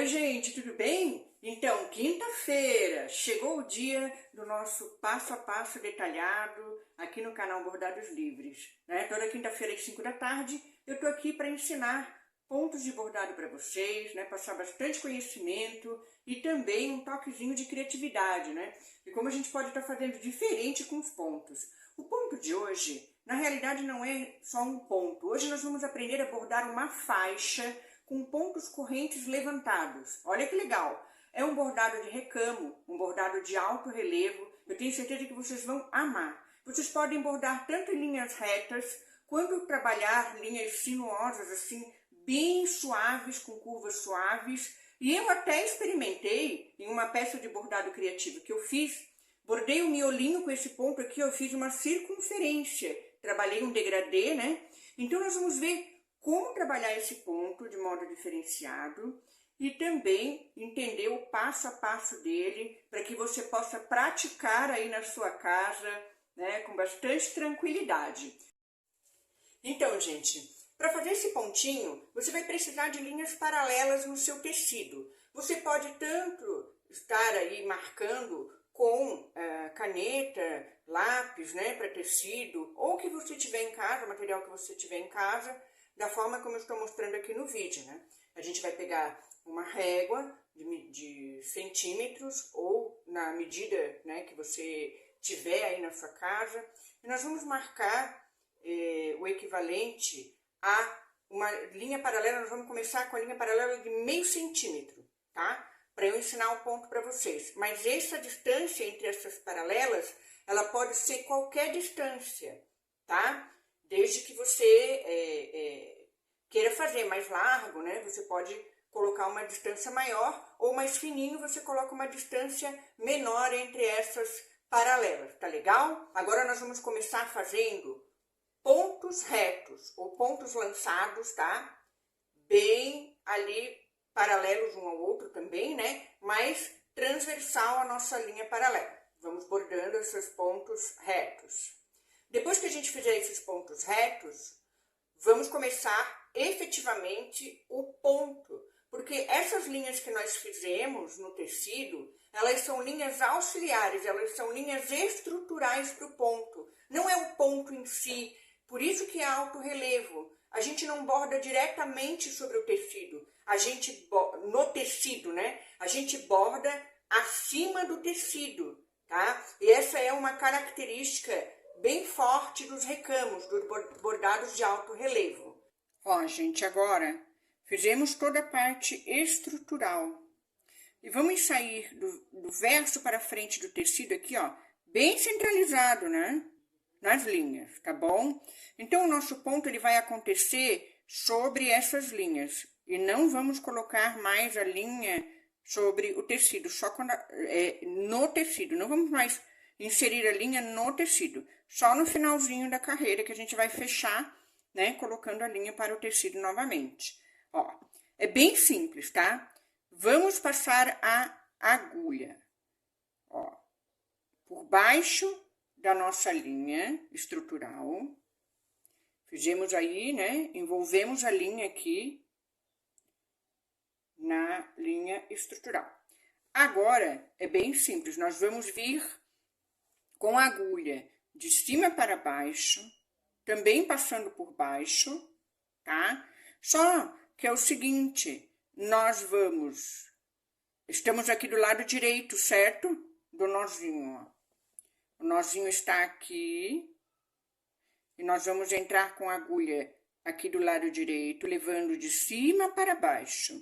Oi, gente, tudo bem? Então, quinta-feira, chegou o dia do nosso passo a passo detalhado aqui no canal Bordados Livres, né? Toda quinta-feira às 5 da tarde eu tô aqui para ensinar pontos de bordado para vocês, né? Passar bastante conhecimento e também um toquezinho de criatividade, né? E como a gente pode estar fazendo diferente com os pontos. O ponto de hoje, na realidade, não é só um ponto. Hoje nós vamos aprender a bordar uma faixa com pontos correntes levantados. Olha que legal! É um bordado de recamo, um bordado de alto relevo. Eu tenho certeza que vocês vão amar. Vocês podem bordar tanto em linhas retas, quanto trabalhar linhas sinuosas, assim, bem suaves, com curvas suaves. E eu até experimentei em uma peça de bordado criativo que eu fiz. Bordei um miolinho com esse ponto aqui, eu fiz uma circunferência. Trabalhei um degradê, né? Então nós vamos ver como trabalhar esse ponto de modo diferenciado e também entender o passo a passo dele para que você possa praticar aí na sua casa, né, com bastante tranquilidade. Então, gente, para fazer esse pontinho, você vai precisar de linhas paralelas no seu tecido. Você pode tanto estar aí marcando com caneta, lápis, né, para tecido, ou o que você tiver em casa, o material que você tiver em casa, da forma como eu estou mostrando aqui no vídeo, né? A gente vai pegar uma régua de centímetros ou na medida, né, que você tiver aí na sua casa. E nós vamos marcar o equivalente a uma linha paralela. Nós vamos começar com a linha paralela de meio centímetro, tá? Para eu ensinar o ponto para vocês. Mas essa distância entre essas paralelas, ela pode ser qualquer distância, tá? Desde que você queira fazer mais largo, né? Você pode colocar uma distância maior ou mais fininho, você coloca uma distância menor entre essas paralelas, tá legal? Agora nós vamos começar fazendo pontos retos ou pontos lançados, tá? Bem ali paralelos um ao outro também, né? Mas transversal à nossa linha paralela. Vamos bordando esses pontos retos. Depois que a gente fizer esses pontos retos, vamos começar efetivamente o ponto, porque essas linhas que nós fizemos no tecido, elas são linhas auxiliares, elas são linhas estruturais para o ponto, não é o ponto em si, por isso que é alto relevo. A gente não borda diretamente sobre o tecido, no tecido, né? A gente borda acima do tecido, tá? E essa é uma característica bem forte dos recamos, dos bordados de alto relevo. Ó, gente, agora fizemos toda a parte estrutural. E vamos sair do verso para frente do tecido aqui, ó, bem centralizado, né? Nas linhas, tá bom? Então, o nosso ponto, ele vai acontecer sobre essas linhas. E não vamos colocar mais a linha sobre o tecido, só quando no tecido. Não vamos mais inserir a linha no tecido, só no finalzinho da carreira que a gente vai fechar, né, colocando a linha para o tecido novamente. Ó, é bem simples, tá? Vamos passar a agulha, ó, por baixo da nossa linha estrutural. Fizemos aí, né, envolvemos a linha aqui na linha estrutural. Agora, é bem simples, nós vamos vir com a agulha de cima para baixo, também passando por baixo, tá? Só que é o seguinte, estamos aqui do lado direito, certo? Do nozinho, ó. O nozinho está aqui, e nós vamos entrar com a agulha aqui do lado direito, levando de cima para baixo.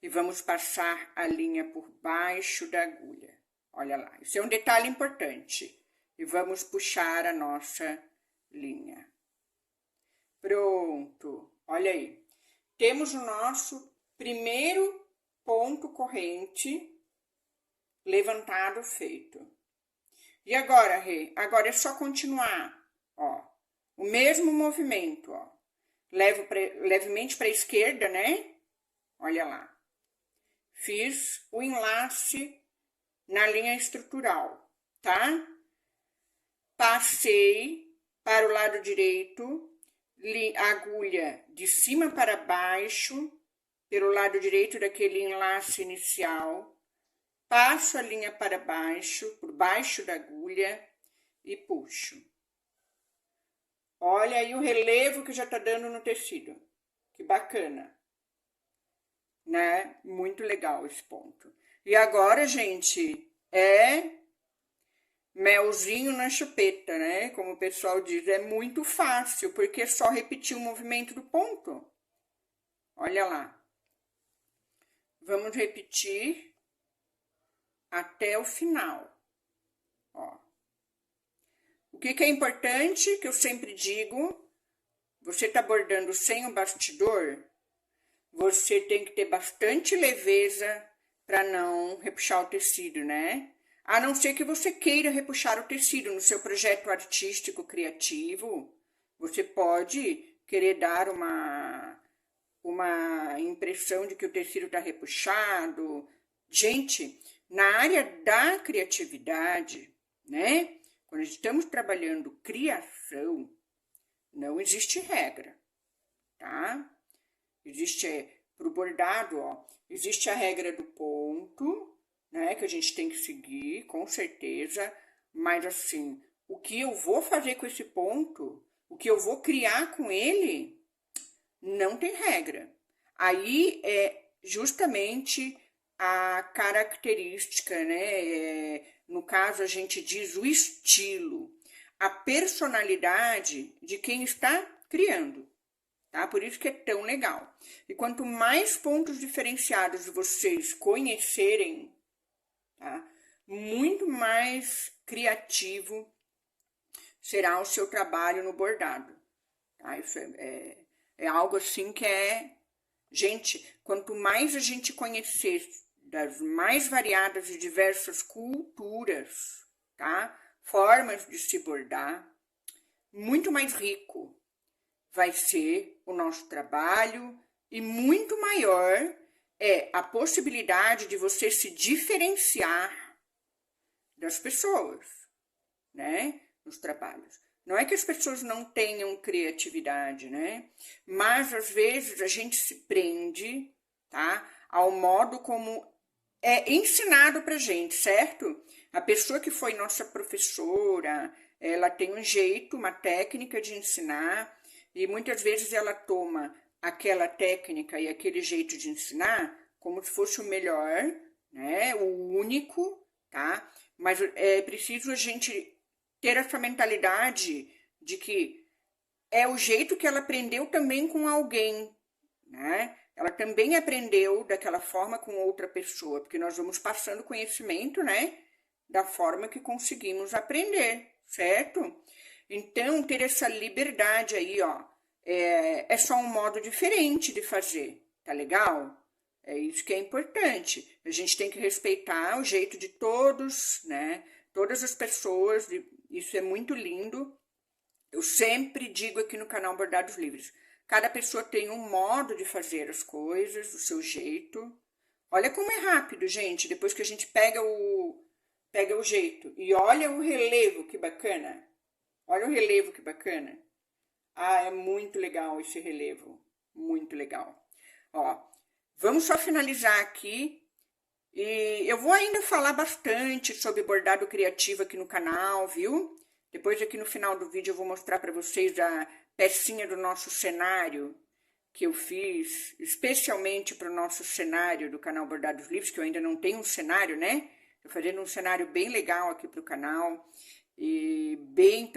E vamos passar a linha por baixo da agulha. Olha lá, isso é um detalhe importante. E vamos puxar a nossa linha. Pronto, olha aí. Temos o nosso primeiro ponto corrente levantado feito. E agora, Rê? Agora é só continuar, ó. O mesmo movimento, ó. Levo levemente para a esquerda, né? Olha lá. Fiz o enlace na linha estrutural, tá? Passei para o lado direito, agulha de cima para baixo, pelo lado direito daquele enlace inicial, passo a linha para baixo, por baixo da agulha e puxo. Olha aí o relevo que já tá dando no tecido. Que bacana, né? Muito legal esse ponto. E agora, gente, é melzinho na chupeta, né? Como o pessoal diz, é muito fácil, porque é só repetir o movimento do ponto. Olha lá. Vamos repetir até o final. Ó. O que é importante, que eu sempre digo, você tá bordando sem o bastidor, você tem que ter bastante leveza para não repuxar o tecido, né? A não ser que você queira repuxar o tecido no seu projeto artístico, criativo, você pode querer dar uma impressão de que o tecido está repuxado. Gente, na área da criatividade, né? Quando estamos trabalhando criação, não existe regra, tá? Existe, pro bordado, ó, existe a regra do ponto, né, que a gente tem que seguir, com certeza, mas assim, o que eu vou fazer com esse ponto, o que eu vou criar com ele, não tem regra. Aí é justamente a característica, né, no caso a gente diz o estilo, a personalidade de quem está criando. Tá? Por isso que é tão legal. E quanto mais pontos diferenciados vocês conhecerem, tá? Muito mais criativo será o seu trabalho no bordado. Tá? Isso é algo assim que é... Gente, quanto mais a gente conhecer das mais variadas e diversas culturas, tá? Formas de se bordar, muito mais rico vai ser o nosso trabalho e muito maior é a possibilidade de você se diferenciar das pessoas, né, nos trabalhos. Não é que as pessoas não tenham criatividade, né, mas às vezes a gente se prende, tá, ao modo como é ensinado pra gente, certo? A pessoa que foi nossa professora, ela tem um jeito, uma técnica de ensinar, e muitas vezes ela toma aquela técnica e aquele jeito de ensinar como se fosse o melhor, né? O único, tá? Mas é preciso a gente ter essa mentalidade de que é o jeito que ela aprendeu também com alguém, né? Ela também aprendeu daquela forma com outra pessoa, porque nós vamos passando conhecimento, né? Da forma que conseguimos aprender, certo? Então, ter essa liberdade aí, ó, é só um modo diferente de fazer, tá legal? É isso que é importante. A gente tem que respeitar o jeito de todos, né? Todas as pessoas, isso é muito lindo. Eu sempre digo aqui no canal Bordados Livres, cada pessoa tem um modo de fazer as coisas, o seu jeito. Olha como é rápido, gente, depois que a gente pega o jeito. E olha o relevo, que bacana. Olha o relevo, que bacana. Ah, é muito legal esse relevo. Muito legal. Ó, vamos só finalizar aqui. E eu vou ainda falar bastante sobre bordado criativo aqui no canal, viu? Depois aqui no final do vídeo eu vou mostrar para vocês a pecinha do nosso cenário que eu fiz especialmente para o nosso cenário do canal Bordados Livres, que eu ainda não tenho um cenário, né? Tô fazendo um cenário bem legal aqui para o canal e bem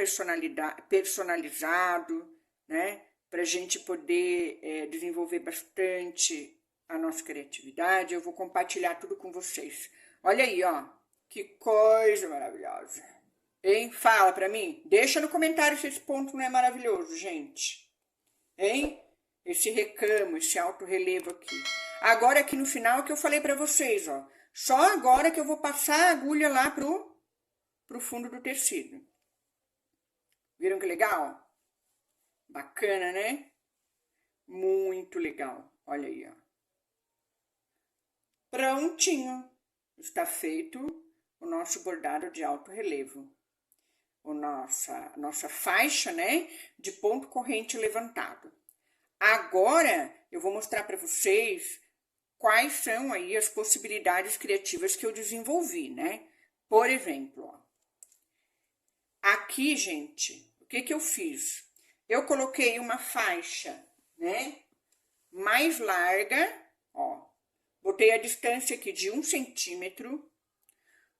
personalizado, né? Para a gente poder desenvolver bastante a nossa criatividade. Eu vou compartilhar tudo com vocês. Olha aí, ó, que coisa maravilhosa. Hein? Fala pra mim. Deixa no comentário se esse ponto não é maravilhoso, gente. Hein? Esse recamo, esse alto relevo aqui. Agora aqui no final que eu falei pra vocês, ó. Só agora que eu vou passar a agulha lá pro fundo do tecido. Viram que legal? Bacana, né? Muito legal. Olha aí, ó. Prontinho. Está feito o nosso bordado de alto relevo. Nossa faixa, né, de ponto corrente levantado. Agora, eu vou mostrar para vocês quais são aí as possibilidades criativas que eu desenvolvi, né? Por exemplo, ó, aqui, gente, o que que eu fiz? Eu coloquei uma faixa, né, mais larga, ó, botei a distância aqui de 1 centímetro,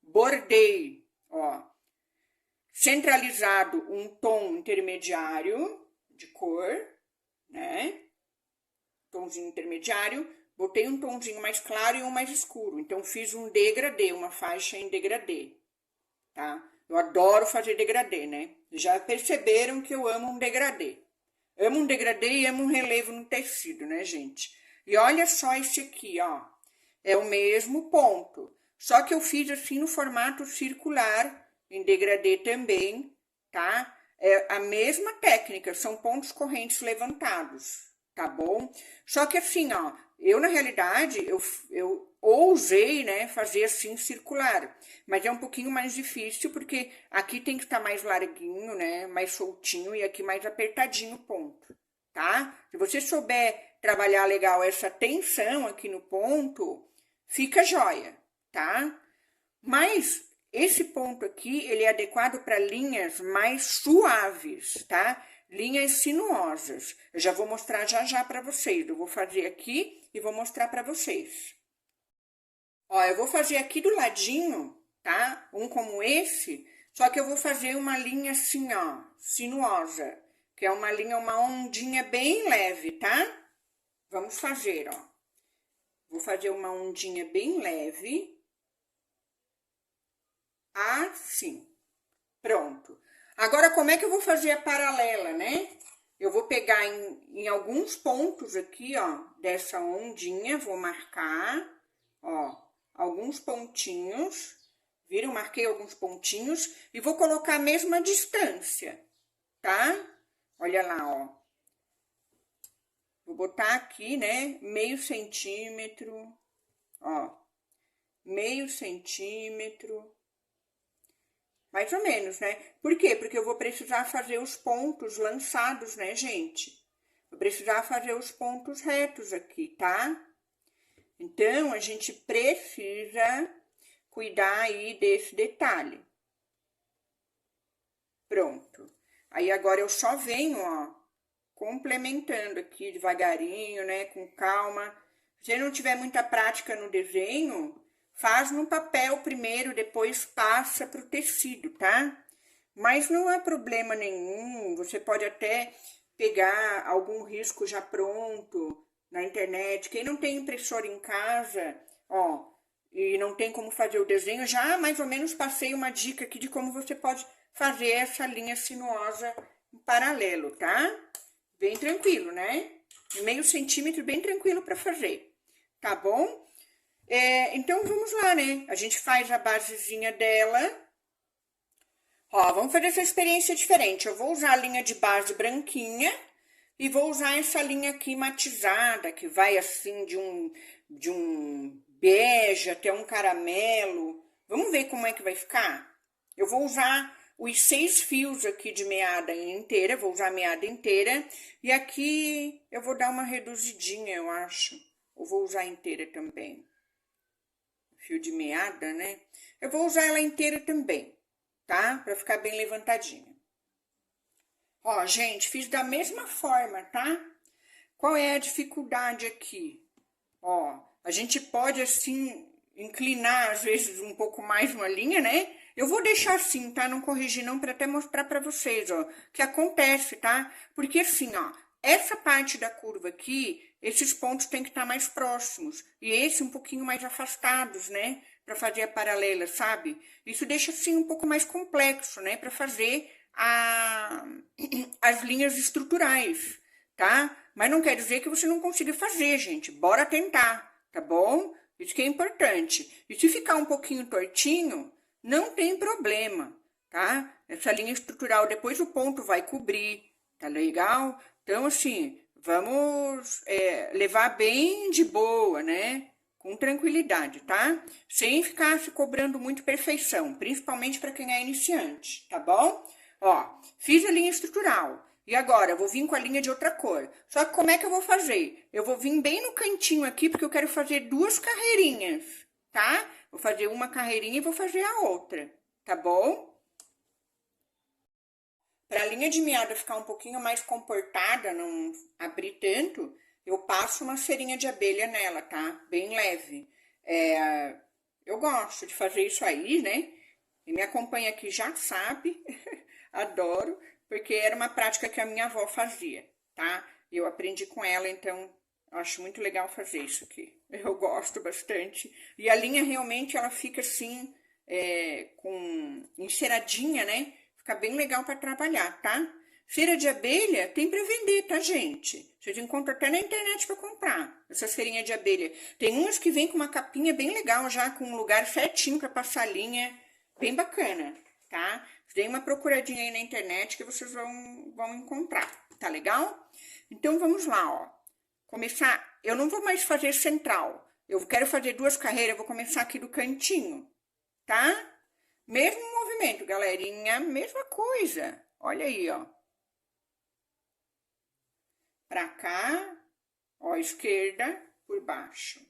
bordei, ó, centralizado um tom intermediário de cor, né, tomzinho intermediário, botei um tomzinho mais claro e um mais escuro, então fiz um degradê, uma faixa em degradê, tá? Eu adoro fazer degradê, né? Já perceberam que eu amo um degradê. Amo um degradê e amo um relevo no tecido, né, gente? E olha só esse aqui, ó. É o mesmo ponto. Só que eu fiz assim no formato circular, em degradê também, tá? É a mesma técnica, são pontos correntes levantados, tá bom? Só que assim, ó, eu na realidade, eu ousei, né, fazer assim circular, mas é um pouquinho mais difícil, porque aqui tem que estar mais larguinho, né, mais soltinho, e aqui mais apertadinho o ponto, tá? Se você souber trabalhar legal essa tensão aqui no ponto, fica jóia, tá? Mas esse ponto aqui, ele é adequado para linhas mais suaves, tá? Linhas sinuosas. Eu já vou mostrar já para vocês. Eu vou fazer aqui e vou mostrar para vocês. Ó, eu vou fazer aqui do ladinho, tá? Um como esse, só que eu vou fazer uma linha assim, ó, sinuosa, que é uma linha, uma ondinha bem leve, tá? Vamos fazer, ó. Vou fazer uma ondinha bem leve. Assim. Pronto. Agora, como é que eu vou fazer a paralela, né? Eu vou pegar em alguns pontos aqui, ó, dessa ondinha, vou marcar, ó, alguns pontinhos, viram? Marquei alguns pontinhos e vou colocar a mesma distância, tá? Olha lá, ó. Vou botar aqui, né, meio centímetro, ó, meio centímetro, mais ou menos, né? Por quê? Porque eu vou precisar fazer os pontos lançados, né, gente? Vou precisar fazer os pontos retos aqui, tá? Então, a gente precisa cuidar aí desse detalhe. Pronto. Aí, agora eu só venho, ó, complementando aqui devagarinho, né, com calma. Se não tiver muita prática no desenho, faz no papel primeiro, depois passa pro tecido, tá? Mas não há problema nenhum, você pode até pegar algum risco já pronto na internet. Quem não tem impressora em casa, ó, e não tem como fazer o desenho, já mais ou menos passei uma dica aqui de como você pode fazer essa linha sinuosa em paralelo, tá? Bem tranquilo, né? Meio centímetro, bem tranquilo para fazer, tá bom? Então, vamos lá, né? A gente faz a basezinha dela. Ó, vamos fazer essa experiência diferente. Eu vou usar a linha de base branquinha e vou usar essa linha aqui matizada, que vai assim de um bege até um caramelo. Vamos ver como é que vai ficar? Eu vou usar os 6 fios aqui de meada inteira, vou usar a meada inteira. E aqui eu vou dar uma reduzidinha, eu acho. Ou vou usar inteira também. Fio de meada, né? Eu vou usar ela inteira também, tá? Pra ficar bem levantadinha. Ó, gente, fiz da mesma forma, tá? Qual é a dificuldade aqui? Ó, a gente pode, assim, inclinar, às vezes, um pouco mais uma linha, né? Eu vou deixar assim, tá? Não corrigir não, pra até mostrar pra vocês, ó, que acontece, tá? Porque assim, ó, essa parte da curva aqui, esses pontos têm que estar mais próximos. E esse um pouquinho mais afastados, né? Pra fazer a paralela, sabe? Isso deixa, assim, um pouco mais complexo, né? Pra fazer as linhas estruturais, tá? Mas não quer dizer que você não consiga fazer, gente. Bora tentar, tá bom? Isso que é importante. E se ficar um pouquinho tortinho, não tem problema, tá? Essa linha estrutural, depois o ponto vai cobrir, tá legal? Então, assim, vamos levar bem de boa, né? Com tranquilidade, tá? Sem ficar se cobrando muito perfeição, principalmente para quem é iniciante, tá bom? Ó, fiz a linha estrutural. E agora, eu vou vir com a linha de outra cor. Só que como é que eu vou fazer? Eu vou vir bem no cantinho aqui, porque eu quero fazer duas carreirinhas, tá? Vou fazer uma carreirinha e vou fazer a outra, tá bom? Para a linha de meada ficar um pouquinho mais comportada, não abrir tanto, eu passo uma cerinha de abelha nela, tá? Bem leve. Eu gosto de fazer isso aí, né? E me acompanha aqui já sabe, adoro, porque era uma prática que a minha avó fazia, tá? Eu aprendi com ela, então acho muito legal fazer isso aqui. Eu gosto bastante. E a linha realmente ela fica assim, com enceradinha, né? Fica bem legal para trabalhar, tá? Cera de abelha tem para vender, tá, gente? Vocês encontram até na internet para comprar, essa cerinha de abelha. Tem umas que vem com uma capinha bem legal já, com um lugar certinho para passar a linha, bem bacana, tá? Dê uma procuradinha aí na internet que vocês vão encontrar, tá legal? Então, vamos lá, ó. Começar, eu não vou mais fazer central, eu quero fazer duas carreiras, eu vou começar aqui do cantinho, tá? Mesmo movimento, galerinha, mesma coisa. Olha aí, ó. Pra cá, ó, esquerda por baixo.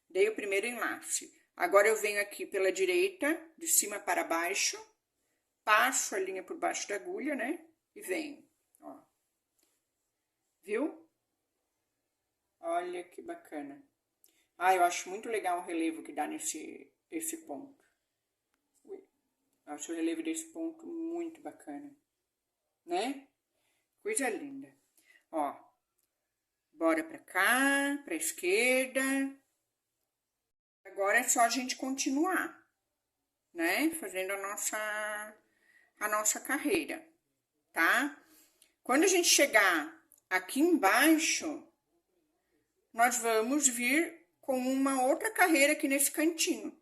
Dei o primeiro enlace. Agora eu venho aqui pela direita, de cima para baixo, passo a linha por baixo da agulha, né? E venho, ó. Viu? Olha que bacana. Ah, eu acho muito legal o relevo que dá esse ponto. Ui. Eu acho o relevo desse ponto muito bacana, né? Coisa linda. Ó, bora pra cá, pra esquerda. Agora é só a gente continuar, né? Fazendo a nossa carreira, tá? Quando a gente chegar aqui embaixo, nós vamos vir com uma outra carreira aqui nesse cantinho,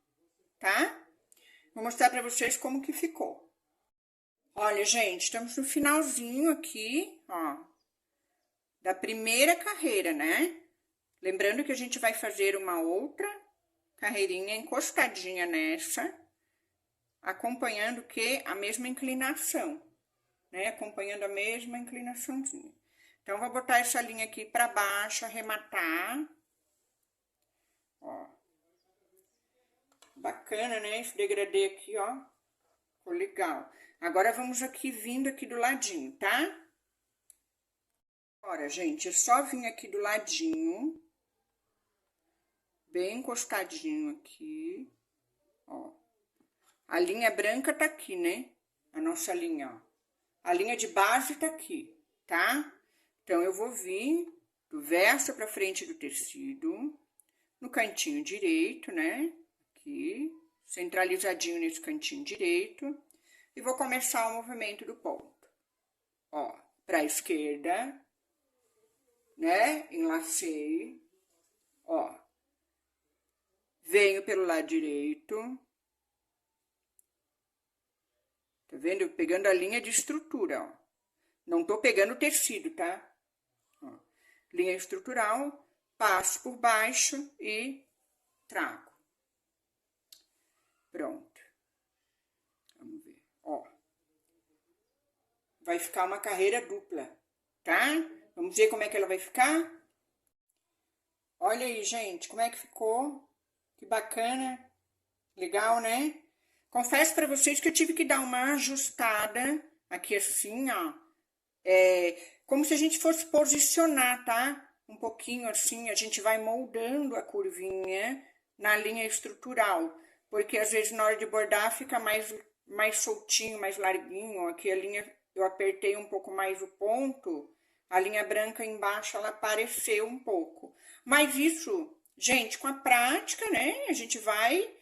tá? Vou mostrar pra vocês como que ficou. Olha, gente, estamos no finalzinho aqui, ó, da primeira carreira, né? Lembrando que a gente vai fazer uma outra carreirinha encostadinha nessa, acompanhando que a mesma inclinação, né? Acompanhando a mesma inclinaçãozinha. Então, vou botar essa linha aqui para baixo, arrematar. Ó. Bacana, né? Esse degradê aqui, ó. Ficou legal. Agora, vamos aqui, vindo aqui do ladinho, tá? Agora, gente, é só vir aqui do ladinho. Bem encostadinho aqui, ó. A linha branca tá aqui, né? A nossa linha, ó. A linha de base tá aqui, tá? Então, eu vou vir do verso pra frente do tecido, no cantinho direito, né? Aqui, centralizadinho nesse cantinho direito. E vou começar o movimento do ponto. Ó, pra esquerda, né? Enlacei, ó. Venho pelo lado direito. Tá vendo? Pegando a linha de estrutura, ó. Não tô pegando o tecido, tá? Ó. Linha estrutural, passo por baixo e trago. Pronto. Vamos ver, ó. Vai ficar uma carreira dupla, tá? Vamos ver como é que ela vai ficar? Olha aí, gente, como é que ficou? Que bacana, legal, né? Confesso pra vocês que eu tive que dar uma ajustada aqui assim, ó. Como se a gente fosse posicionar, tá? Um pouquinho assim, a gente vai moldando a curvinha na linha estrutural. Porque às vezes na hora de bordar fica mais soltinho, mais larguinho. Aqui a linha, eu apertei um pouco mais o ponto, a linha branca embaixo ela apareceu um pouco. Mas isso, gente, com a prática, né, a gente vai...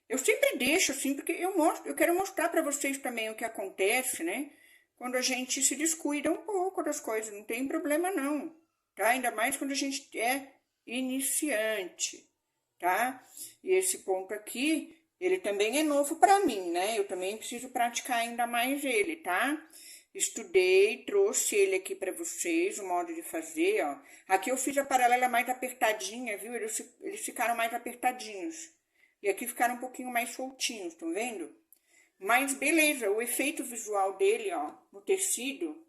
eu sempre deixo assim, porque eu quero mostrar para vocês também o que acontece, né? Quando a gente se descuida um pouco das coisas, não tem problema não, tá? Ainda mais quando a gente é iniciante, tá? E esse ponto aqui, ele também é novo para mim, né? Eu também preciso praticar ainda mais ele, tá? Estudei, trouxe ele aqui para vocês, o modo de fazer, ó. Aqui eu fiz a paralela mais apertadinha, viu? Eles ficaram mais apertadinhos. E aqui ficaram um pouquinho mais soltinhos, estão vendo? Mas beleza, o efeito visual dele, ó, no tecido,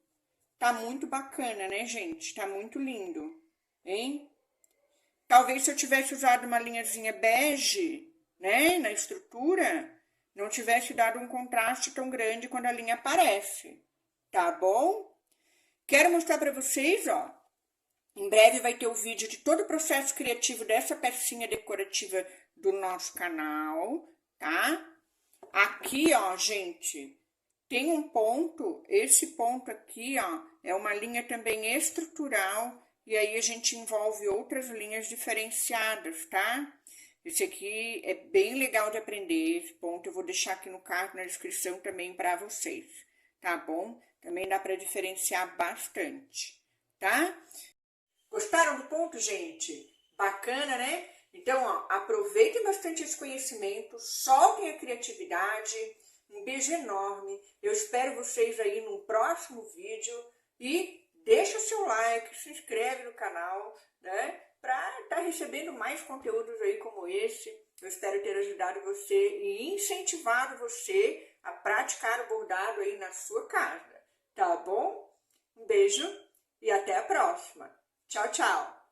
tá muito bacana, né, gente? Tá muito lindo, hein? Talvez se eu tivesse usado uma linhazinha bege, né, na estrutura, não tivesse dado um contraste tão grande quando a linha aparece, tá bom? Quero mostrar para vocês, ó, em breve vai ter o vídeo de todo o processo criativo dessa pecinha decorativa do nosso canal, tá? Aqui, ó, gente, tem um ponto, esse ponto aqui, ó, é uma linha também estrutural, e aí a gente envolve outras linhas diferenciadas, tá? Esse aqui é bem legal de aprender, esse ponto eu vou deixar aqui no card, na descrição também para vocês, tá bom? Também dá para diferenciar bastante, tá? Gostaram do ponto, gente? Bacana, né? Então, ó, aproveitem bastante esse conhecimento, soltem a criatividade. Um beijo enorme. Eu espero vocês aí num próximo vídeo e deixa o seu like, se inscreve no canal, né? Para estar recebendo mais conteúdos aí como esse. Eu espero ter ajudado você e incentivado você a praticar o bordado aí na sua casa, tá bom? Um beijo e até a próxima. Tchau, tchau!